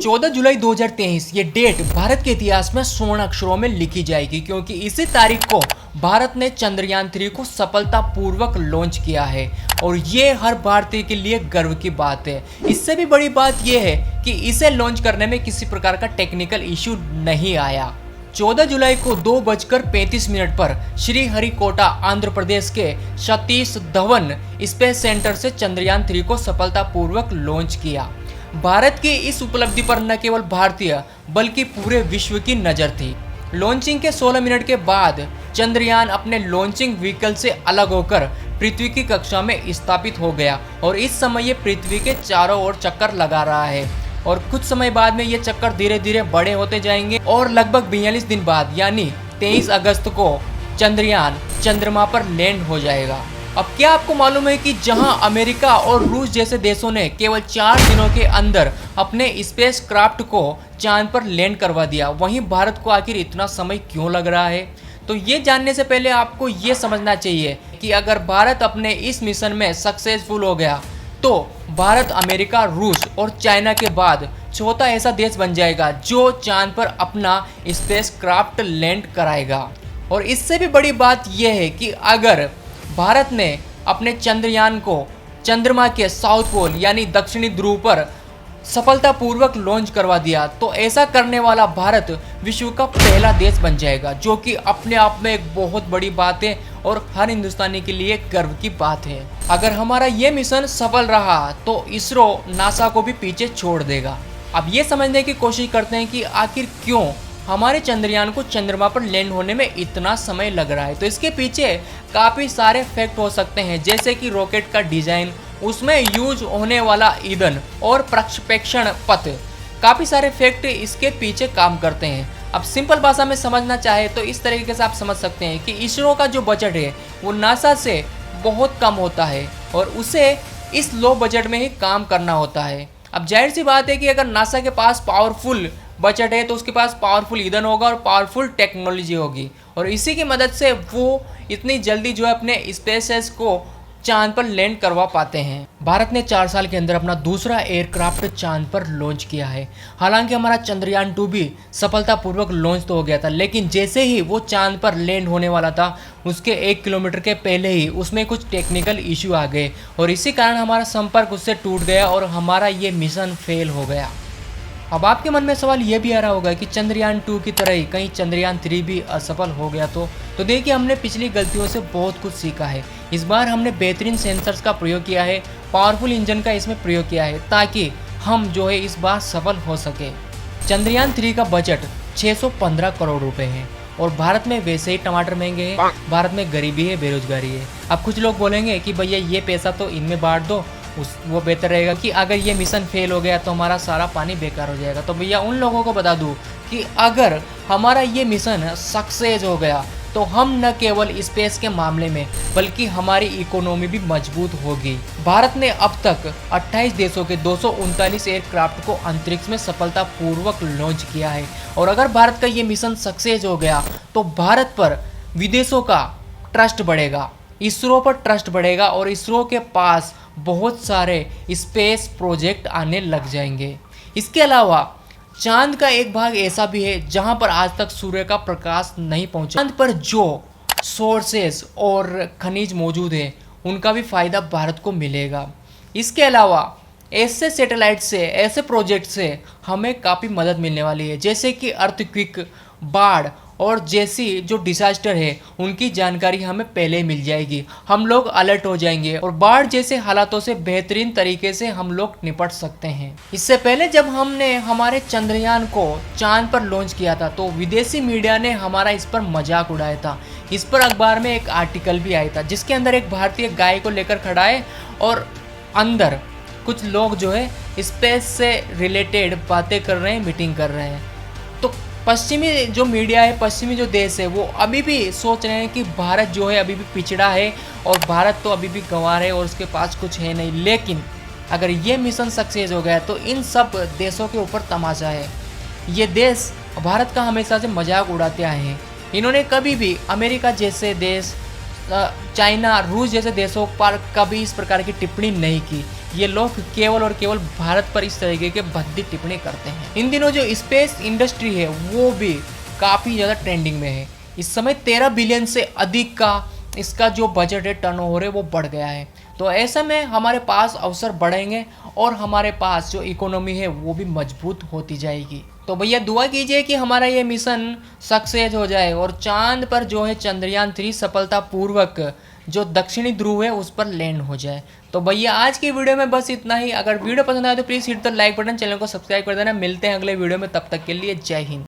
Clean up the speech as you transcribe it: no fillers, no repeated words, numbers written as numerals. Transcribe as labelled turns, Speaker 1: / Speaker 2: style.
Speaker 1: 14 जुलाई 2023 ये डेट भारत के इतिहास में स्वर्ण अक्षरों में लिखी जाएगी, क्योंकि इसी तारीख को भारत ने चंद्रयान 3 को सफलतापूर्वक लॉन्च किया है और ये हर भारतीय के लिए गर्व की बात है। इससे भी बड़ी बात यह है कि इसे लॉन्च करने में किसी प्रकार का टेक्निकल इश्यू नहीं आया। 14 जुलाई को 2:35 पर श्रीहरिकोटा आंध्र प्रदेश के सतीश धवन स्पेस सेंटर से चंद्रयान 3 को सफलतापूर्वक लॉन्च किया। भारत की इस उपलब्धि पर न केवल भारतीय बल्कि पूरे विश्व की नज़र थी। लॉन्चिंग के 16 मिनट के बाद चंद्रयान अपने लॉन्चिंग व्हीकल से अलग होकर पृथ्वी की कक्षा में स्थापित हो गया और इस समय ये पृथ्वी के चारों ओर चक्कर लगा रहा है और कुछ समय बाद में ये चक्कर धीरे धीरे बड़े होते जाएंगे और लगभग 42 दिन बाद यानी 23 अगस्त को चंद्रयान चंद्रमा पर लैंड हो जाएगा। अब क्या आपको मालूम है कि जहां अमेरिका और रूस जैसे देशों ने केवल 4 दिनों के अंदर अपने स्पेस क्राफ्ट को चांद पर लैंड करवा दिया, वहीं भारत को आखिर इतना समय क्यों लग रहा है? तो ये जानने से पहले आपको ये समझना चाहिए कि अगर भारत अपने इस मिशन में सक्सेसफुल हो गया तो भारत अमेरिका, रूस और चाइना के बाद चौथा ऐसा देश बन जाएगा जो चांद पर अपना स्पेस क्राफ्ट लैंड कराएगा। और इससे भी बड़ी बात यह है कि अगर भारत ने अपने चंद्रयान को चंद्रमा के साउथ पोल यानी दक्षिणी ध्रुव पर सफलतापूर्वक लॉन्च करवा दिया तो ऐसा करने वाला भारत विश्व का पहला देश बन जाएगा, जो कि अपने आप में एक बहुत बड़ी बात है और हर हिंदुस्तानी के लिए गर्व की बात है। अगर हमारा ये मिशन सफल रहा तो इसरो नासा को भी पीछे छोड़ देगा। अब ये समझने की कोशिश करते हैं कि आखिर क्यों हमारे चंद्रयान को चंद्रमा पर लैंड होने में इतना समय लग रहा है। तो इसके पीछे काफ़ी सारे फैक्ट हो सकते हैं, जैसे कि रॉकेट का डिज़ाइन, उसमें यूज होने वाला ईंधन और प्रक्षेपण पथ। काफ़ी सारे फैक्ट इसके पीछे काम करते हैं। अब सिंपल भाषा में समझना चाहे तो इस तरीके से आप समझ सकते हैं कि इसरो का जो बजट है वो नासा से बहुत कम होता है और उसे इस लो बजट में ही काम करना होता है। अब जाहिर सी बात है कि अगर नासा के पास पावरफुल बजट है तो उसके पास पावरफुल ईंधन होगा और पावरफुल टेक्नोलॉजी होगी और इसी की मदद से वो इतनी जल्दी जो है अपने स्पेसेस को चांद पर लैंड करवा पाते हैं। भारत ने 4 साल के अंदर अपना दूसरा एयरक्राफ्ट चांद पर लॉन्च किया है। हालांकि हमारा चंद्रयान 2 भी सफलतापूर्वक लॉन्च तो हो गया था, लेकिन जैसे ही वो चांद पर लैंड होने वाला था उसके 1 किलोमीटर के पहले ही उसमें कुछ टेक्निकल इश्यू आ गए और इसी कारण हमारा संपर्क उससे टूट गया और हमारा ये मिशन फेल हो गया। अब आपके मन में सवाल ये भी आ रहा होगा कि चंद्रयान 2 की तरह ही कहीं चंद्रयान 3 भी असफल हो गया तो देखिए, हमने पिछली गलतियों से बहुत कुछ सीखा है। इस बार हमने बेहतरीन सेंसर्स का प्रयोग किया है, पावरफुल इंजन का इसमें प्रयोग किया है ताकि हम जो है इस बार सफल हो सके। चंद्रयान 3 का बजट 615 करोड़ रुपए है और भारत में वैसे ही टमाटर महंगे हैं, भारत में गरीबी है, बेरोजगारी है। अब कुछ लोग बोलेंगे कि भैया ये पैसा तो इनमें बांट दो, वो बेहतर रहेगा कि अगर ये मिशन फेल हो गया तो हमारा सारा पानी बेकार हो जाएगा। तो भैया उन लोगों को बता दूं कि अगर हमारा ये मिशन सक्सेस हो गया तो हम न केवल स्पेस के मामले में बल्कि हमारी इकोनॉमी भी मजबूत होगी। भारत ने अब तक 28 देशों के 239 एयरक्राफ्ट को अंतरिक्ष में सफलतापूर्वक लॉन्च किया है और अगर भारत का ये मिशन सक्सेस हो गया तो भारत पर विदेशों का ट्रस्ट बढ़ेगा, इसरो पर ट्रस्ट बढ़ेगा और इसरो के पास बहुत सारे स्पेस प्रोजेक्ट आने लग जाएंगे। इसके अलावा चांद का एक भाग ऐसा भी है जहां पर आज तक सूर्य का प्रकाश नहीं पहुंचा। चांद पर जो सोर्सेस और खनिज मौजूद है उनका भी फायदा भारत को मिलेगा। इसके अलावा ऐसे सैटेलाइट से, ऐसे प्रोजेक्ट से हमें काफ़ी मदद मिलने वाली है, जैसे कि अर्थक्वेक, बाढ़ और जैसी जो डिजास्टर है उनकी जानकारी हमें पहले मिल जाएगी। हम लोग अलर्ट हो जाएंगे और बाढ़ जैसे हालातों से बेहतरीन तरीके से हम लोग निपट सकते हैं। इससे पहले जब हमने हमारे चंद्रयान को चांद पर लॉन्च किया था तो विदेशी मीडिया ने हमारा इस पर मजाक उड़ाया था। इस पर अखबार में एक आर्टिकल भी आया था जिसके अंदर एक भारतीय गाय को लेकर खड़ा है और अंदर कुछ लोग जो है स्पेस से रिलेटेड बातें कर रहे हैं, मीटिंग कर रहे हैं। तो पश्चिमी जो मीडिया है, पश्चिमी जो देश है, वो अभी भी सोच रहे हैं कि भारत जो है अभी भी पिछड़ा है और भारत तो अभी भी गंवार है और उसके पास कुछ है नहीं। लेकिन अगर ये मिशन सक्सेस हो गया तो इन सब देशों के ऊपर तमाशा है। ये देश भारत का हमेशा से मजाक उड़ाते आए हैं। इन्होंने कभी भी अमेरिका जैसे देश, चाइना, रूस जैसे देशों पर कभी इस प्रकार की टिप्पणी नहीं की। ये लोग केवल और केवल भारत पर इस तरीके के भद्दी टिप्पणी करते हैं। इन दिनों जो स्पेस इंडस्ट्री है वो भी काफ़ी ज़्यादा ट्रेंडिंग में है। इस समय 13 बिलियन से अधिक का इसका जो बजट है, टर्नओवर है, वो बढ़ गया है। तो ऐसे में हमारे पास अवसर बढ़ेंगे और हमारे पास जो इकोनॉमी है वो भी मजबूत होती जाएगी। तो भैया दुआ कीजिए कि हमारा ये मिशन सक्सेस हो जाए और चांद पर जो है चंद्रयान 3 सफलतापूर्वक जो दक्षिणी ध्रुव है उस पर लैंड हो जाए। तो भैया आज की वीडियो में बस इतना ही। अगर वीडियो पसंद आए तो please hit the like button, channel को सब्सक्राइब कर देना। मिलते हैं अगले वीडियो में, तब तक के लिए जय हिंद।